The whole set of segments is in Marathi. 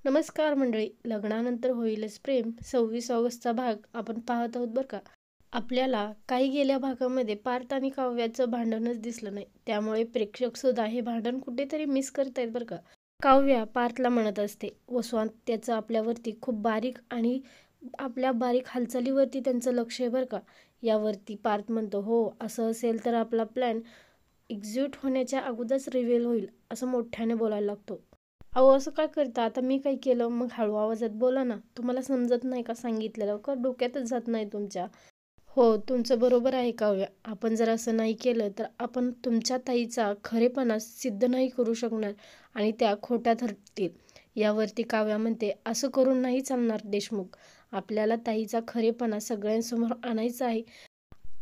नमस्कार मंडळी. लग्नानंतर होईलच प्रेम 26 ऑगस्टचा भाग आपण पाहत आहोत बरं का. आपल्याला काही गेल्या भागामध्ये पार्थ आणि काव्याचं भांडणच दिसलं नाही, त्यामुळे प्रेक्षक सुद्धा हे भांडण कुठेतरी मिस करतायत बरं का. काव्या पार्थला म्हणत असते वसंत त्याचं आपल्यावरती खूप बारीक आणि आपल्या बारीक हालचालीवरती त्यांचं लक्ष आहे बरं का. यावरती पार्थ म्हणतो हो असं असेल तर आपला प्लॅन एक्झिक्यूट होण्याच्या अगोदरच रिव्हील होईल असं मोठ्याने बोलायला लागतो. अहो असं काय करता, आता मी काय केलं? मग हळू आवाजात बोला ना. तुम्हाला समजत नाही का सांगितलेलं? का डोक्यातच जात नाही तुमच्या? हो, तुमचं बरोबर आहे काव्या. आपण जर असं नाही केलं तर आपण तुमच्या ताईचा खरेपणा सिद्ध नाही करू शकणार आणि त्या खोट्या ठरतील. यावरती काव्या म्हणते असं करून नाही चालणार देशमुख. आपल्याला ताईचा खरेपणा सगळ्यांसमोर आणायचा आहे.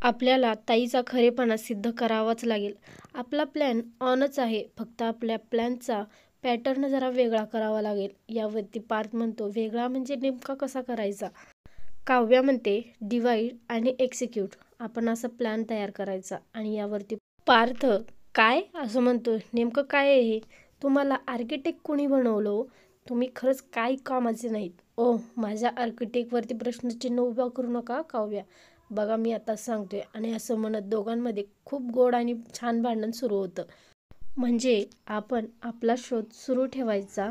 आपल्याला ताईचा खरेपणा सिद्ध करावाच लागेल. आपला प्लॅन ऑनच आहे, फक्त आपल्या प्लॅनचा पॅटर्न जरा वेगळा करावा लागेल. यावरती पार्थ म्हणतो वेगळा म्हणजे नेमका कसा करायचा? काव्या म्हणते डिवाइड आणि एक्झिक्यूट. आपण असा प्लॅन तयार करायचा. आणि यावरती पार्थ काय असं म्हणतो, नेमकं काय आहे हे? तुम्हाला आर्किटेक्ट कोणी बनवलं हो? तुम्ही खरंच काय कामाचे नाहीत. ओ माझ्या आर्किटेक्टवरती प्रश्नचिन्ह उभा करू नका काव्या. बघा मी आता सांगतोय. आणि असं म्हणत दोघांमध्ये खूप गोड आणि छान भांडण सुरू होतं. म्हणजे आपण आपला शोध सुरू ठेवायचा.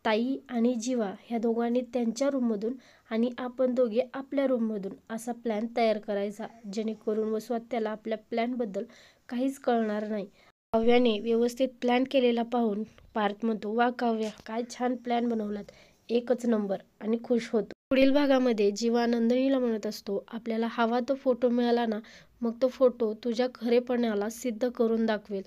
ताई आणि जीवा ह्या दोघांनी त्यांच्या रूममधून आणि आपण दोघे आपल्या रूममधून असा प्लॅन तयार करायचा, जेणेकरून वसवात त्याला आपल्या प्लॅनबद्दल काहीच कळणार नाही. काव्याने व्यवस्थित प्लॅन केलेला पाहून पार्थ म्हणतो वा काव्या, काय छान प्लॅन बनवलात, एकच नंबर, आणि खुश होतो. पुढील भागामध्ये जीवा नंदिनीला म्हणत असतो आपल्याला हवा तो फोटो मिळाला ना, मग तो फोटो तुझ्या खरेपणाला सिद्ध करून दाखवेल.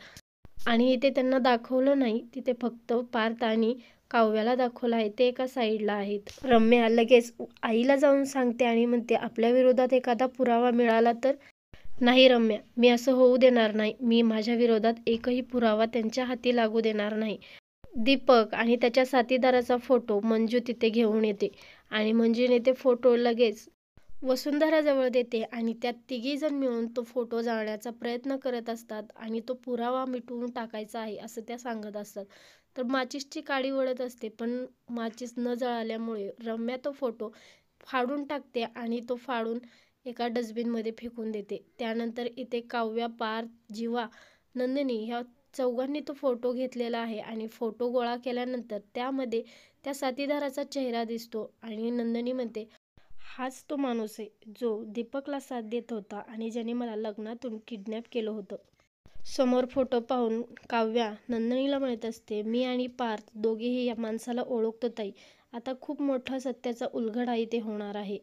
आणि इथे त्यांना दाखवलं नाही, तिथे फक्त पार्थ आणि काव्याला दाखवलं आहे. ते एका साईडला आहेत. रम्या लगेच आईला जाऊन सांगते आणि म्हणते आपल्या विरोधात एखादा पुरावा मिळाला तर? नाही रम्या, मी असं होऊ देणार नाही. मी माझ्या विरोधात एकही पुरावा त्यांच्या हाती लागू देणार नाही. दीपक आणि त्याच्या साथीदाराचा फोटो मंजू तिथे घेऊन येते आणि मंजूने ते फोटो लगेच वसुंधराजवळ देते आणि त्या तिघीजण मिळून तो फोटो जाळण्याचा प्रयत्न करत असतात आणि तो पुरावा मिटवून टाकायचा आहे असं त्या सांगत असतात. तर माचीसची काडी ओढत असते, पण माचीस न जळाल्यामुळे रम्या तो फोटो फाडून टाकते आणि तो फाडून एका डस्टबिनमध्ये फेकून देते. त्यानंतर इथे काव्या, पार्थ, जीवा, नंदिनी ह्या चौघांनी तो फोटो घेतलेला आहे आणि फोटो गोळा केल्यानंतर त्यामध्ये त्या साथीदाराचा चेहरा दिसतो आणि नंदिनी म्हणते हाच तो माणूस आहे जो दीपकला साथ देत होता आणि ज्याने मला लग्नातून किडनॅप केलं होतं. समोर फोटो पाहून काव्या नंदिनीला म्हणत असते मी आणि पार्थ दोघेही या माणसाला ओळखतो ताई. आता खूप मोठा सत्याचा उलगडा इथे होणार आहे.